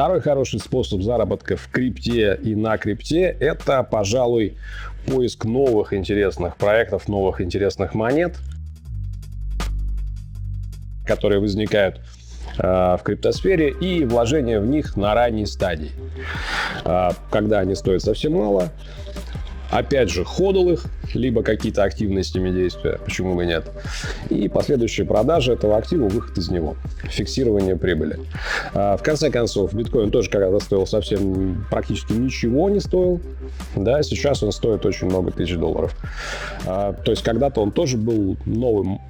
Второй хороший способ заработка в крипте и на крипте – это, пожалуй, поиск новых интересных проектов, новых интересных монет, которые возникают в криптосфере, и вложение в них на ранней стадии, когда они стоят совсем мало. Опять же, ходл их, либо какие-то активностями действия, почему бы нет. И последующая продажа этого актива, выход из него, фиксирование прибыли. В конце концов, биткоин тоже когда-то стоил совсем практически ничего не стоил. Да, сейчас он стоит очень много тысяч долларов. То есть когда-то он тоже был новым,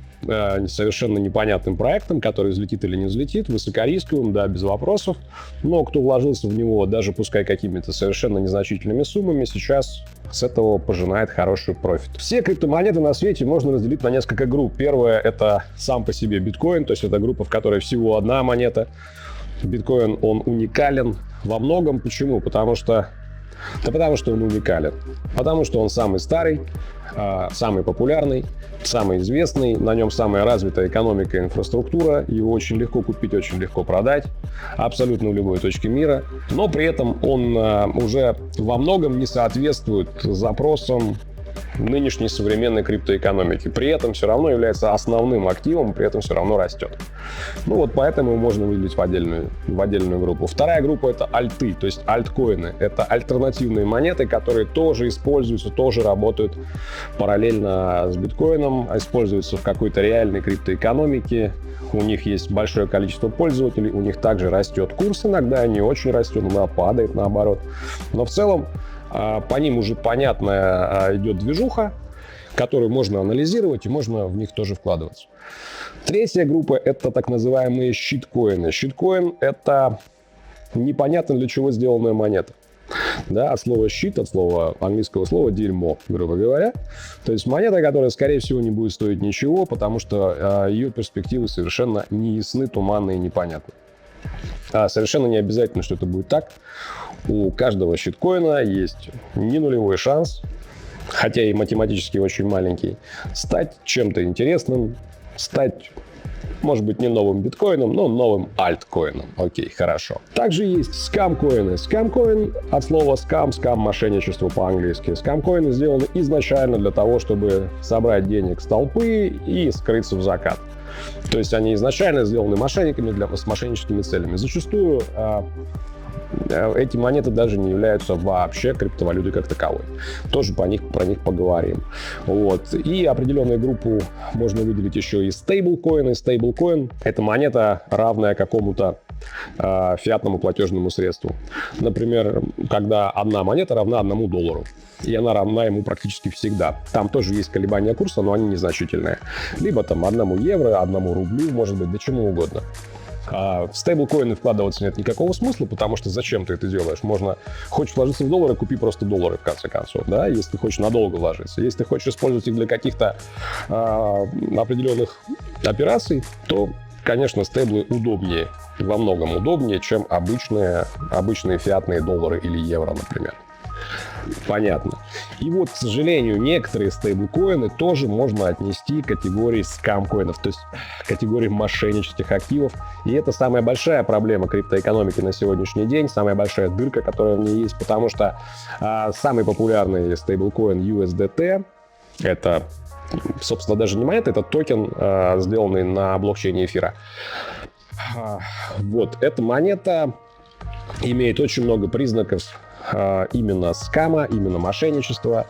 совершенно непонятным проектом, который взлетит или не взлетит, высокорисковым, да, без вопросов. Но кто вложился в него, даже пускай какими-то совершенно незначительными суммами, сейчас с этого пожинает хороший профит. Все криптомонеты на свете можно разделить на несколько групп. Первая — это сам по себе биткоин, то есть это группа, в которой всего одна монета. Биткоин, он уникален во многом. Почему? Потому что он уникален. Потому что он самый старый, самый популярный, самый известный, на нем самая развитая экономика и инфраструктура, его очень легко купить, очень легко продать, абсолютно в любой точке мира, но при этом он уже во многом не соответствует запросам нынешней современной криптоэкономики. При этом все равно является основным активом, при этом все равно растет. Ну вот поэтому его можно выделить в отдельную группу. Вторая группа — это альты, то есть альткоины. Это альтернативные монеты, которые тоже используются, тоже работают параллельно с биткоином, используются в какой-то реальной криптоэкономике. У них есть большое количество пользователей, у них также растет курс, иногда не очень растет, иногда падает наоборот. Но в целом по ним уже понятная идет движуха, которую можно анализировать и можно в них тоже вкладываться. Третья группа — это так называемые щиткоины. Щиткоин — это непонятно для чего сделанная монета. Да, от слова щит, от слова английского слова дерьмо, грубо говоря. То есть монета, которая, скорее всего, не будет стоить ничего, потому что ее перспективы совершенно не ясны, туманны и непонятны. Совершенно не обязательно, что это будет так. У каждого щиткоина есть не нулевой шанс, хотя и математически очень маленький, стать чем-то интересным, стать, может быть, не новым биткоином, но новым альткоином. Окей, хорошо. Также есть скам-коины. Скам-коин от слова скам, мошенничество по-английски. Скам-коины сделаны изначально для того, чтобы собрать денег с толпы и скрыться в закат. То есть они изначально сделаны мошенниками с мошенническими целями. Зачастую эти монеты даже не являются вообще криптовалютой как таковой. Тоже про них поговорим. Вот. И определенную группу можно выделить еще и стейблкоины. Стейблкоин — это монета, равная какому-то фиатному платежному средству. Например, когда одна монета равна $1, и она равна ему практически всегда. Там тоже есть колебания курса, но они незначительные. Либо там €1, €1, может быть, да чему угодно. В стейблкоины вкладываться нет никакого смысла, потому что зачем ты это делаешь? Хочешь вложиться в доллары, купи просто доллары, в конце концов, да, если ты хочешь надолго вложиться. Если ты хочешь использовать их для каких-то определенных операций, то, конечно, стейблы удобнее, во многом удобнее, чем обычные фиатные доллары или евро, например. Понятно. И вот, к сожалению, некоторые стейблкоины тоже можно отнести к категории скам-коинов, то есть категории мошеннических активов. И это самая большая проблема криптоэкономики на сегодняшний день, самая большая дырка, которая в ней есть, потому что самый популярный стейблкоин USDT — это, собственно, даже не монета, это токен, сделанный на блокчейне эфира. Вот, эта монета имеет очень много признаков именно скама, именно мошенничества.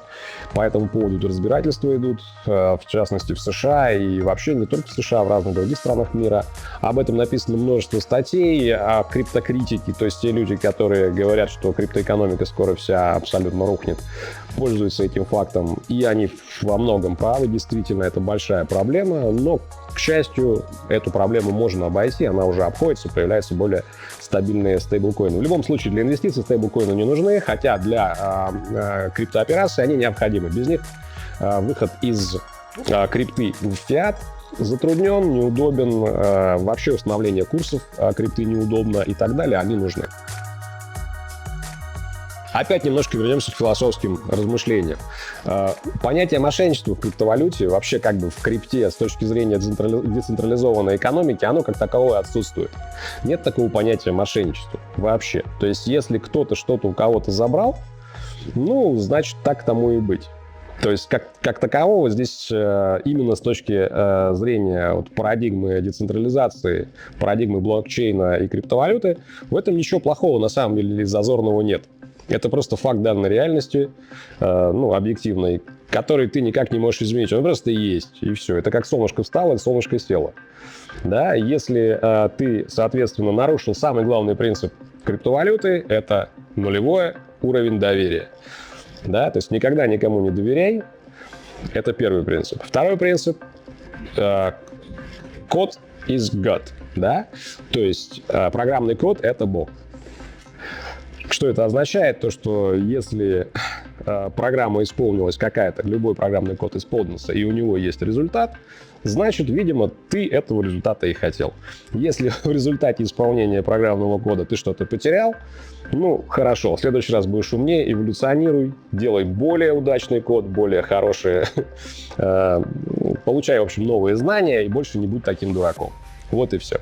По этому поводу разбирательства идут, в частности в США и вообще не только в США, в разных других странах мира. Об этом написано множество статей, о криптокритике, то есть те люди, которые говорят, что криптоэкономика скоро вся абсолютно рухнет, пользуются этим фактом, и они во многом правы, действительно, это большая проблема, но, к счастью, эту проблему можно обойти, она уже обходится, появляются более стабильные стейблкоины. В любом случае, для инвестиций стейблкоины не нужны, хотя для криптоопераций они необходимы. Без них выход из крипты в фиат затруднен, неудобен, вообще установление курсов крипты неудобно и так далее, они нужны. Опять немножко вернемся к философским размышлениям. Понятие мошенничества в криптовалюте, вообще как бы в крипте с точки зрения децентрализованной экономики, оно как таковое отсутствует. Нет такого понятия мошенничества вообще. То есть если кто-то что-то у кого-то забрал, ну, значит, так тому и быть. То есть как такового здесь именно с точки зрения вот, парадигмы децентрализации, парадигмы блокчейна и криптовалюты, в этом ничего плохого на самом деле или зазорного нет. Это просто факт данной реальности, ну, объективной, который ты никак не можешь изменить. Он просто есть, и все. Это как солнышко встало, и солнышко село. Да? Если ты, соответственно, нарушил самый главный принцип криптовалюты, это нулевой уровень доверия. Да? То есть никогда никому не доверяй. Это первый принцип. Второй принцип код is God. Да? То есть программный код — это Бог. Что это означает? То, что если программа исполнилась какая-то, любой программный код исполнился, и у него есть результат, значит, видимо, ты этого результата и хотел. Если в результате исполнения программного кода ты что-то потерял, ну, хорошо, в следующий раз будешь умнее, эволюционируй, делай более удачный код, более хорошие, получай, в общем, новые знания, и больше не будь таким дураком. Вот и все.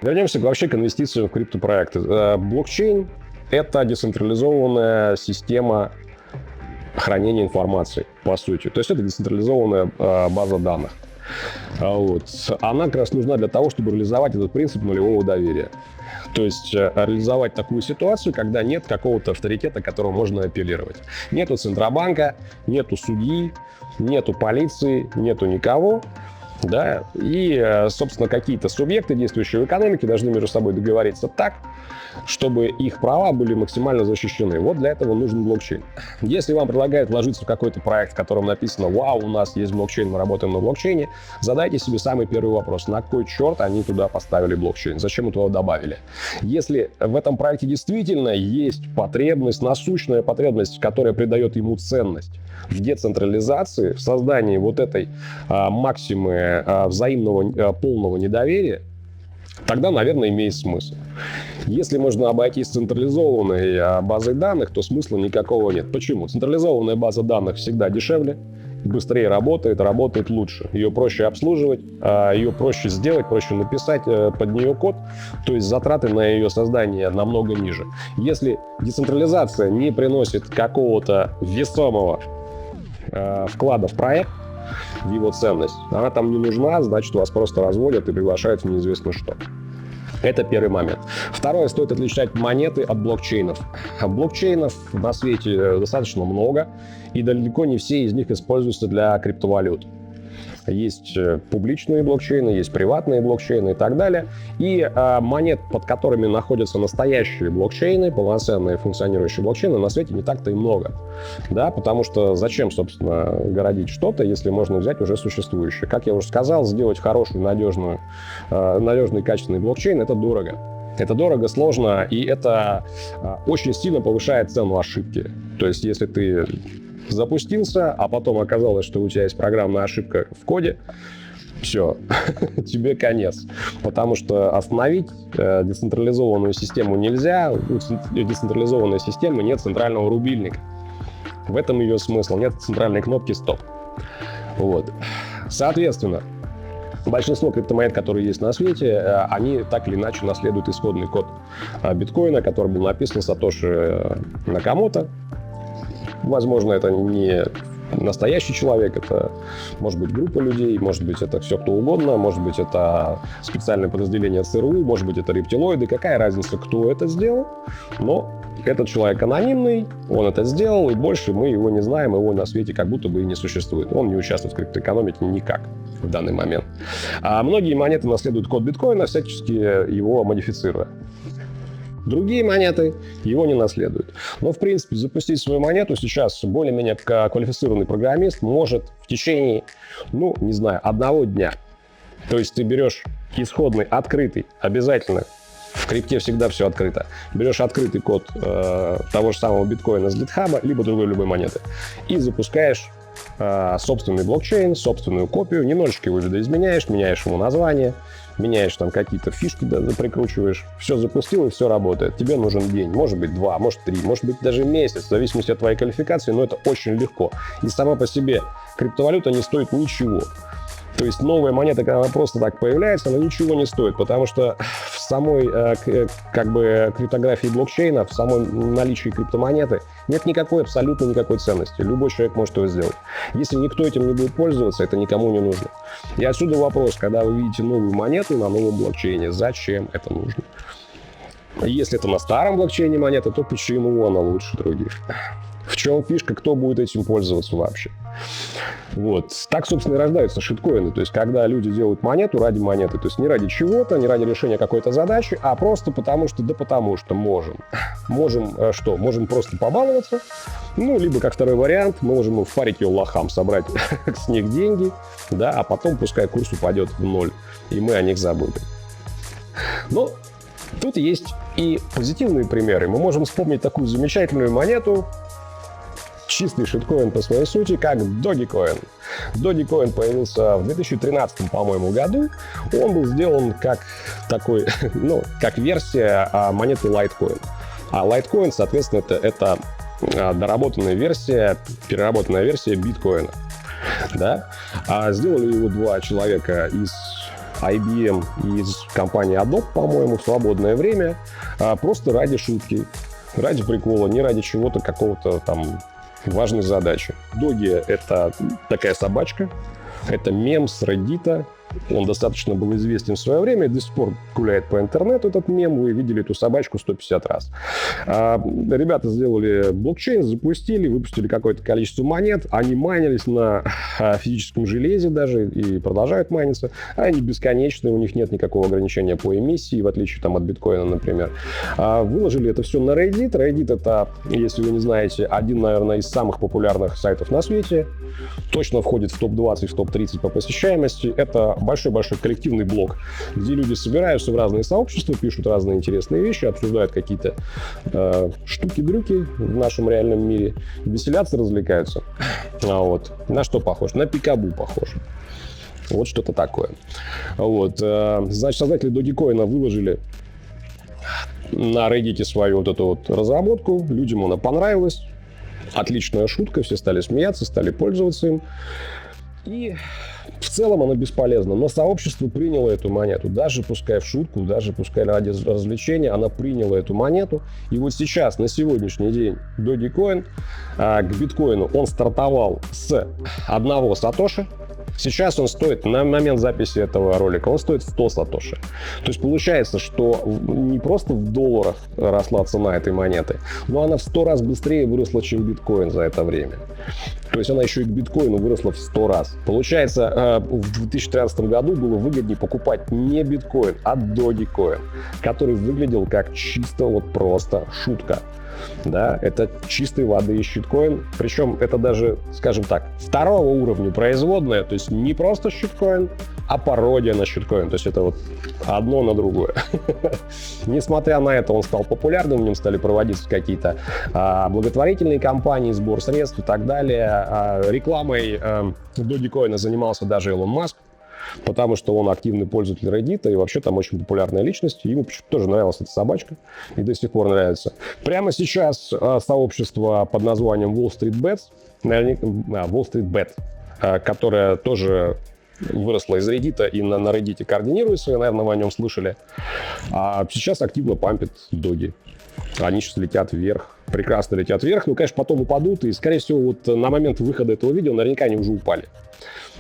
Вернемся вообще к инвестициям в криптопроекты. Блокчейн — это децентрализованная система хранения информации, по сути. То есть это децентрализованная база данных. Вот. Она как раз нужна для того, чтобы реализовать этот принцип нулевого доверия. То есть реализовать такую ситуацию, когда нет какого-то авторитета, к которому можно апеллировать. Нету Центробанка, нету судьи, нету полиции, нету никого. Да? И, собственно, какие-то субъекты, действующие в экономике, должны между собой договориться так, чтобы их права были максимально защищены. Вот для этого нужен блокчейн. Если вам предлагают вложиться в какой-то проект, в котором написано «Вау, у нас есть блокчейн, мы работаем на блокчейне», задайте себе самый первый вопрос. На кой черт они туда поставили блокчейн? Зачем туда добавили? Если в этом проекте действительно есть потребность, насущная потребность, которая придает ему ценность в децентрализации, в создании вот этой максимы взаимного полного недоверия, тогда, наверное, имеет смысл. Если можно обойтись централизованной базой данных, то смысла никакого нет. Почему? Централизованная база данных всегда дешевле, быстрее работает лучше. Ее проще обслуживать, ее проще сделать, проще написать под нее код, то есть затраты на ее создание намного ниже. Если децентрализация не приносит какого-то весомого вклада в проект, в его ценность, она там не нужна, значит, вас просто разводят и приглашают в неизвестно что. Это первый момент. Второе, стоит отличать монеты от блокчейнов. Блокчейнов на свете достаточно много, и далеко не все из них используются для криптовалют. Есть публичные блокчейны, есть приватные блокчейны и так далее. И монет, под которыми находятся настоящие блокчейны, полноценные функционирующие блокчейны, на свете не так-то и много. Да? Потому что зачем, собственно, городить что-то, если можно взять уже существующее? Как я уже сказал, сделать хороший, надежный, качественный блокчейн — это дорого. Это дорого, сложно, и это очень сильно повышает цену ошибки. То есть, если ты запустился, а потом оказалось, что у тебя есть программная ошибка в коде, все, тебе конец. Потому что остановить децентрализованную систему нельзя. У децентрализованной системы нет центрального рубильника. В этом ее смысл. Нет центральной кнопки «Стоп». Вот. Соответственно, большинство криптомонет, которые есть на свете, они так или иначе наследуют исходный код биткоина, который был написан Сатоши Накамото. Возможно, это не настоящий человек, это может быть группа людей, может быть, это все кто угодно, может быть, это специальное подразделение ЦРУ, может быть, это рептилоиды. Какая разница, кто это сделал? Но этот человек анонимный, он это сделал, и больше мы его не знаем, его на свете как будто бы и не существует. Он не участвует в криптоэкономике никак в данный момент. А многие монеты наследуют код биткоина, всячески его модифицируя. Другие монеты его не наследуют. Но, в принципе, запустить свою монету сейчас более-менее квалифицированный программист может в течение, ну, не знаю, одного дня. То есть ты берешь исходный, открытый, обязательно, в крипте всегда все открыто. Берешь открытый код того же самого биткоина с GitHub, либо другой любой монеты, и запускаешь собственный блокчейн, собственную копию, немножечко его видоизменяешь, меняешь ему название, меняешь там какие-то фишки, да, прикручиваешь, все запустилось, все работает. Тебе нужен день, может быть 2, может 3, может быть даже месяц, в зависимости от твоей квалификации, но это очень легко. И сама по себе криптовалюта не стоит ничего. То есть новая монета, когда она просто так появляется, она ничего не стоит, потому что в самой как бы криптографии блокчейна, в самом наличии криптомонеты нет никакой, абсолютно никакой ценности. Любой человек может его сделать. Если никто этим не будет пользоваться, это никому не нужно. И отсюда вопрос, когда вы видите новую монету на новом блокчейне, зачем это нужно? Если это на старом блокчейне монета, то почему она лучше других? В чем фишка, кто будет этим пользоваться вообще? Вот. Так, собственно, и рождаются шиткоины. То есть, когда люди делают монету ради монеты. То есть, не ради чего-то, не ради решения какой-то задачи, а просто потому что, да потому что можем. Можем что? Можем просто побаловаться. Ну, либо, как второй вариант, мы можем впарить ее лохам, собрать с них деньги, да, а потом пускай курс упадет в ноль, и мы о них забудем. Но тут есть и позитивные примеры. Мы можем вспомнить такую замечательную монету, чистый шиткоин по своей сути, как Dogecoin. Dogecoin появился в 2013, по-моему, году. Он был сделан как такой, ну, как версия монеты Litecoin. А Litecoin, соответственно, это доработанная версия, переработанная версия биткоина. Да? А сделали его два человека из IBM и из компании Adobe, по-моему, в свободное время, просто ради шутки, ради прикола, не ради чего-то, какого-то там важной задачи. Доги — это такая собачка, это мем с Reddit. Он достаточно был известен в свое время и до сих пор гуляет по интернету этот мем. Вы видели эту собачку 150 раз. Ребята сделали блокчейн, запустили, выпустили какое-то количество монет. Они майнились на физическом железе даже и продолжают майниться. Они бесконечные, у них нет никакого ограничения по эмиссии, в отличие там, от биткоина, например. Выложили это все на Reddit. Reddit — это, если вы не знаете, один, наверное, из самых популярных сайтов на свете. Точно входит в топ-20, в топ-30 по посещаемости. Это большой-большой коллективный блог, где люди собираются в разные сообщества, пишут разные интересные вещи, обсуждают какие-то штуки-дрюки в нашем реальном мире, веселятся, развлекаются. Вот. На что похож? На Пикабу похож. Вот что-то такое. Вот. Значит, создатели Dogecoin выложили на Reddit свою вот эту вот разработку. Людям она понравилась. Отличная шутка, все стали смеяться, стали пользоваться им. И в целом она бесполезна, но сообщество приняло эту монету, даже пускай в шутку, даже пускай ради развлечения, она приняла эту монету. И вот сейчас, на сегодняшний день, Dogecoin к биткоину, он стартовал с 1 сатоши. Сейчас он стоит, на момент записи этого ролика, он стоит 100 сатоши. То есть получается, что не просто в долларах росла цена этой монеты, но она в 100 раз быстрее выросла, чем биткоин за это время. То есть она еще и к биткоину выросла в 100 раз. Получается, в 2013 году было выгоднее покупать не биткоин, а Dogecoin, который выглядел как чисто вот просто шутка. Да, это чистой воды щиткоин. Причем это даже, скажем так, второго уровня производная. То есть не просто щиткоин, а пародия на щиткоин. То есть это вот одно на другое. Несмотря на это, он стал популярным. В нем стали проводиться какие-то благотворительные кампании, сбор средств и так далее. Рекламой Dogecoin занимался даже Илон Маск, потому что он активный пользователь Reddit и вообще там очень популярная личность. Ему почему-то тоже нравилась эта собачка и до сих пор нравится. Прямо сейчас сообщество под названием Wall Street Bets, Wall Street Bet, которое тоже выросло из Reddit и на Reddit координируется, наверное, вы о нем слышали. А сейчас активно пампит доги. Они сейчас летят вверх, прекрасно летят вверх. Ну, конечно, потом упадут, и, скорее всего, вот на момент выхода этого видео наверняка они уже упали.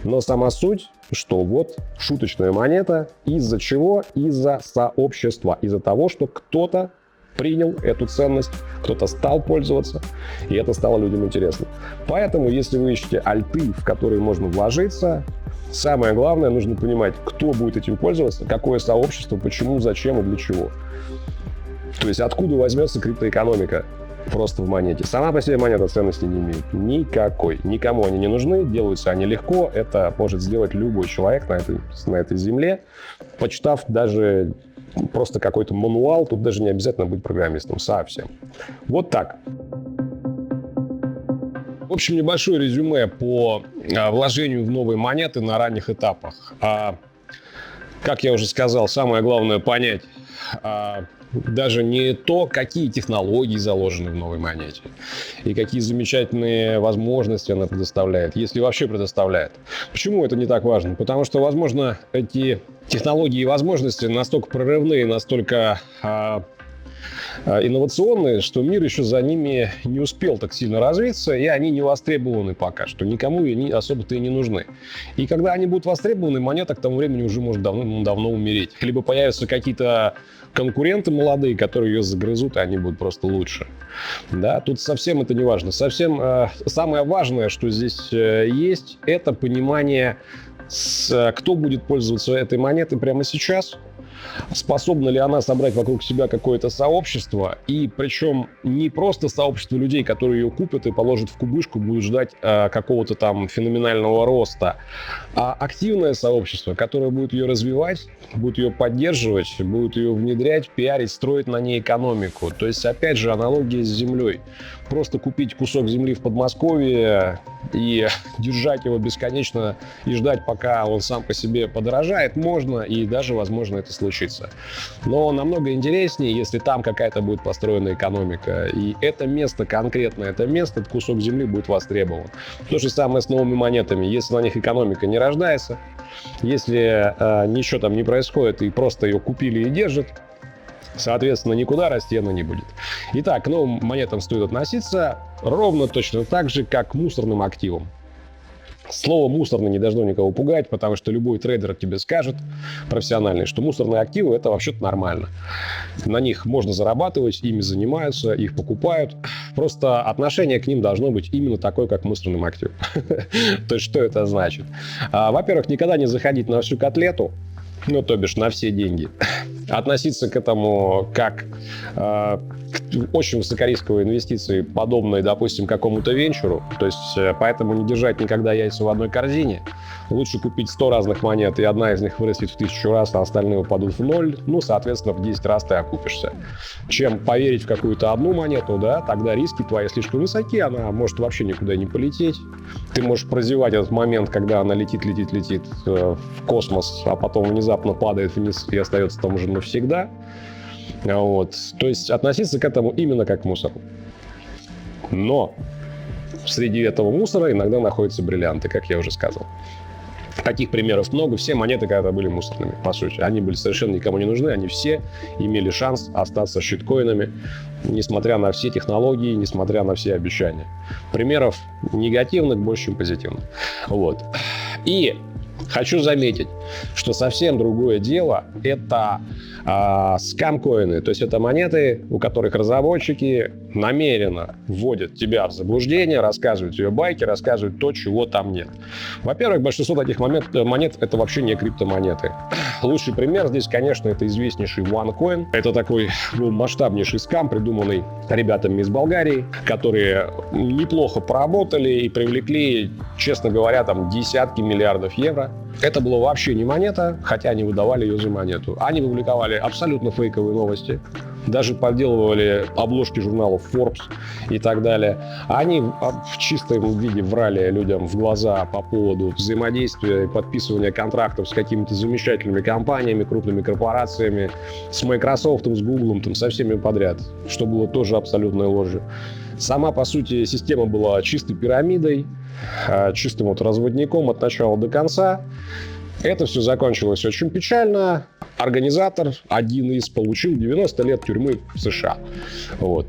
Но сама суть, что вот шуточная монета, из-за чего? Из-за сообщества, из-за того, что кто-то принял эту ценность, кто-то стал пользоваться, и это стало людям интересно. Поэтому, если вы ищете альты, в которые можно вложиться, самое главное, нужно понимать, кто будет этим пользоваться, какое сообщество, почему, зачем и для чего. То есть откуда возьмется криптоэкономика просто в монете. Сама по себе монета ценности не имеет никакой. Никому они не нужны, делаются они легко. Это может сделать любой человек на этой земле, почитав даже просто какой-то мануал. Тут даже не обязательно быть программистом совсем. Вот так. В общем, небольшое резюме по вложению в новые монеты на ранних этапах. Как я уже сказал, самое главное понять даже не то, какие технологии заложены в новой монете и какие замечательные возможности она предоставляет, если вообще предоставляет. Почему это не так важно? Потому что, возможно, эти технологии и возможности настолько прорывные, настолько инновационные, что мир еще за ними не успел так сильно развиться, и они не востребованы пока что. Никому они особо-то и не нужны. И когда они будут востребованы, монета к тому времени уже может давно умереть. Либо появятся какие-то конкуренты молодые, которые ее загрызут, и они будут просто лучше. Да, тут совсем это не важно. Совсем самое важное, что здесь есть, это понимание, кто будет пользоваться этой монетой прямо сейчас. Способна ли она собрать вокруг себя какое-то сообщество, и причем не просто сообщество людей, которые ее купят и положат в кубышку, будут ждать какого-то там феноменального роста, а активное сообщество, которое будет ее развивать, будет ее поддерживать, будет ее внедрять, пиарить, строить на ней экономику. То есть, опять же, аналогия с землей. Просто купить кусок земли в Подмосковье и держать его бесконечно и ждать, пока он сам по себе подорожает, можно, и даже, возможно, это случится. Но намного интереснее, если там какая-то будет построена экономика, и это место, конкретно это место, этот кусок земли будет востребован. То же самое с новыми монетами. Если на них экономика не рождается, если ничего там не происходит и просто ее купили и держат, соответственно, никуда расти она не будет. Итак, к новым монетам стоит относиться ровно точно так же, как к мусорным активам. Слово «мусорный» не должно никого пугать, потому что любой трейдер тебе скажет, профессиональный, что мусорные активы – это вообще-то нормально. На них можно зарабатывать, ими занимаются, их покупают. Просто отношение к ним должно быть именно такое, как к мусорным активам. То есть, что это значит? Во-первых, никогда не заходить на всю котлету, ну, то бишь на все деньги. Относиться к этому как к очень высокорисковой инвестиции, подобной, допустим, какому-то венчуру. То есть, поэтому не держать никогда яйца в одной корзине. Лучше купить 100 разных монет, и одна из них вырастет в 1000 раз, а остальные упадут в 0. Ну, соответственно, в 10 раз ты окупишься. Чем поверить в какую-то одну монету, да, тогда риски твои слишком высоки, она может вообще никуда не полететь. Ты можешь прозевать этот момент, когда она летит в космос, а потом внезапно падает вниз и остается там уже навсегда. Вот. То есть относиться к этому именно как к мусору. Но среди этого мусора иногда находятся бриллианты, как я уже сказал. Таких примеров много. Все монеты когда-то были мусорными, по сути. Они были совершенно никому не нужны. Они все имели шанс остаться щиткоинами, несмотря на все технологии, несмотря на все обещания. Примеров негативных больше, чем позитивных. Вот. И хочу заметить, что совсем другое дело – это скам-коины. То есть это монеты, у которых разработчики намеренно вводят тебя в заблуждение, рассказывают тебе байки, рассказывают то, чего там нет. Во-первых, большинство таких монет – это вообще не криптомонеты. Лучший пример здесь, конечно, это известнейший OneCoin. Это такой масштабнейший скам, придуманный ребятами из Болгарии, которые неплохо поработали и привлекли, честно говоря, там десятки миллиардов евро. Это была вообще не монета, хотя они выдавали ее за монету. Они публиковали абсолютно фейковые новости, даже подделывали обложки журналов Forbes и так далее. Они в чистом виде врали людям в глаза по поводу взаимодействия и подписывания контрактов с какими-то замечательными компаниями, крупными корпорациями, с Microsoft, с Google, там, со всеми подряд, что было тоже абсолютной ложью. Сама, по сути, система была чистой пирамидой, чистым вот разводником от начала до конца. Это все закончилось очень печально. Организатор, один из, получил 90 лет тюрьмы в США. Вот.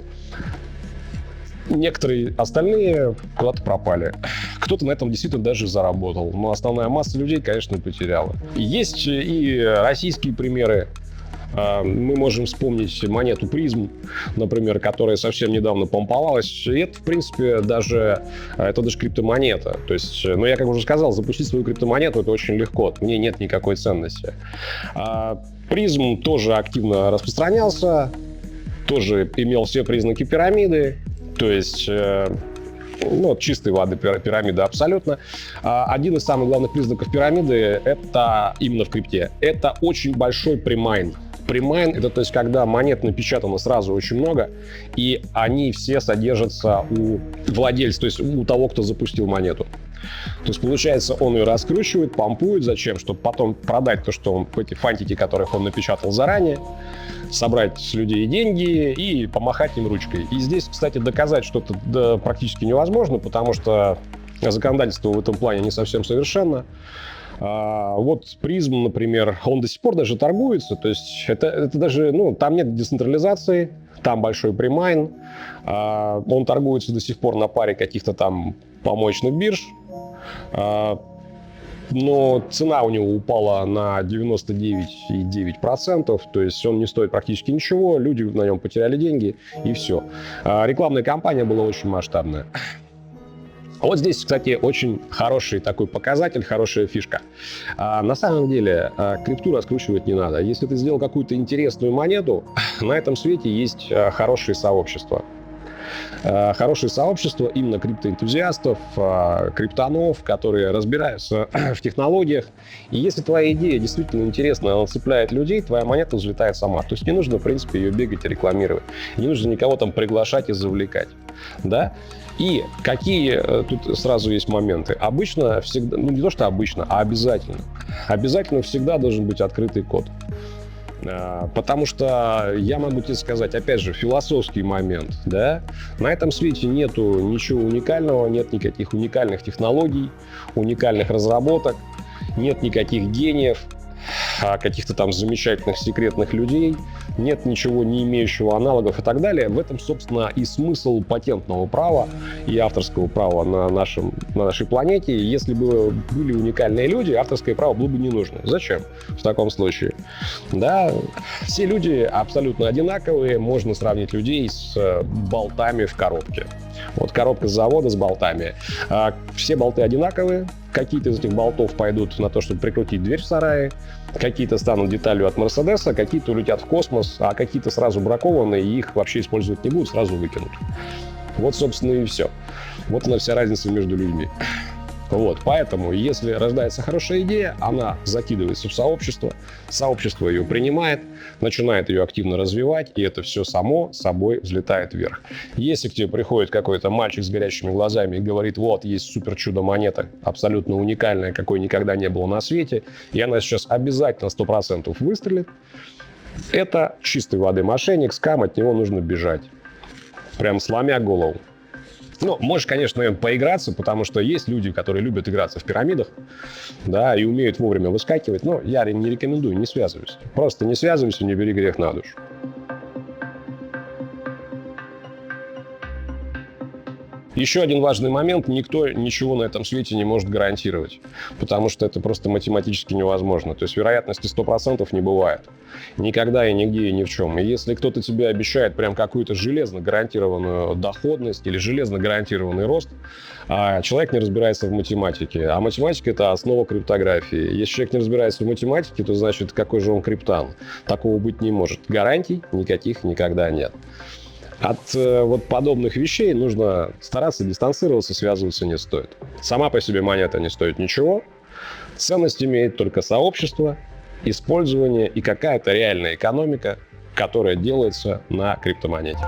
Некоторые остальные куда-то пропали. Кто-то на этом действительно даже заработал. Но основная масса людей, конечно, потеряла. Есть и российские примеры. Мы можем вспомнить монету призм, например, которая совсем недавно помповалась. И это, в принципе, это даже криптомонета. То есть, ну, я, как уже сказал, запустить свою криптомонету — это очень легко. В ней нет никакой ценности. Призм тоже активно распространялся, тоже имел все признаки пирамиды. То есть, ну, чистой воды пирамида абсолютно. Один из самых главных признаков пирамиды — это именно в крипте. Это очень большой премайн. Премайн — это, то есть, когда монет напечатано сразу очень много, и они все содержатся у владельца, то есть у того, кто запустил монету. То есть, получается, он ее раскручивает, помпует. Зачем? Чтобы потом продать то, что он, эти фантики, которых он напечатал заранее, собрать с людей деньги и помахать им ручкой. И здесь, кстати, доказать что-то практически невозможно, потому что законодательство в этом плане не совсем совершенно. Вот призм, например, он до сих пор даже торгуется, то есть это даже, там нет децентрализации, там большой премайн, он торгуется до сих пор на паре каких-то там помоечных бирж, но цена у него упала на 99,9%, то есть он не стоит практически ничего, люди на нем потеряли деньги и все. Рекламная кампания была очень масштабная. Вот здесь, кстати, очень хороший такой показатель, хорошая фишка. На самом деле крипту раскручивать не надо. Если ты сделал какую-то интересную монету, на этом свете есть хорошие сообщества. Хорошее сообщество именно криптоэнтузиастов, криптонов, которые разбираются в технологиях. И если твоя идея действительно интересна, она цепляет людей, твоя монета взлетает сама. То есть не нужно, в принципе, ее бегать и рекламировать. Не нужно никого там приглашать и завлекать. Да? И какие тут сразу есть моменты? Обычно всегда, не то что обычно, а обязательно. Обязательно всегда должен быть открытый код. Потому что я могу тебе сказать, опять же, философский момент, да, на этом свете нету ничего уникального, нет никаких уникальных технологий, уникальных разработок, нет никаких гениев, каких-то там замечательных секретных людей, нет ничего не имеющего аналогов и так далее. В этом, собственно, и смысл патентного права и авторского права на нашей планете. Если бы были уникальные люди, авторское право было бы не нужно. Зачем в таком случае? Да, все люди абсолютно одинаковые. Можно сравнить людей с болтами в коробке. Вот коробка с завода с болтами. Все болты одинаковые. Какие-то из этих болтов пойдут на то, чтобы прикрутить дверь в сарае, какие-то станут деталью от Мерседеса, какие-то улетят в космос, а какие-то сразу бракованные, и их вообще использовать не будут, сразу выкинут. Вот, собственно, и все. Вот она вся разница между людьми. Вот, поэтому, если рождается хорошая идея, она закидывается в сообщество ее принимает, начинает ее активно развивать, и это все само собой взлетает вверх. Если к тебе приходит какой-то мальчик с горящими глазами и говорит, вот, есть супер чудо-монета, абсолютно уникальная, какой никогда не было на свете, и она сейчас обязательно 100% выстрелит, это чистой воды мошенник, скам, от него нужно бежать. Прям сломя голову. Можешь, конечно, наверное, поиграться, потому что есть люди, которые любят играться в пирамидах, да, и умеют вовремя выскакивать. Но я не рекомендую, не связывайся. Просто не связывайся, не бери грех на душу. Еще один важный момент. Никто ничего на этом свете не может гарантировать, потому что это просто математически невозможно. То есть вероятности 100% не бывает. Никогда и нигде и ни в чем. И если кто-то тебе обещает прям какую-то железно гарантированную доходность или железно гарантированный рост, человек не разбирается в математике. А математика — это основа криптографии. Если человек не разбирается в математике, то значит, какой же он криптан? Такого быть не может. Гарантий никаких никогда нет. От вот подобных вещей нужно стараться дистанцироваться, связываться не стоит. Сама по себе монета не стоит ничего. Ценность имеет только сообщество, использование и какая-то реальная экономика, которая делается на криптомонете.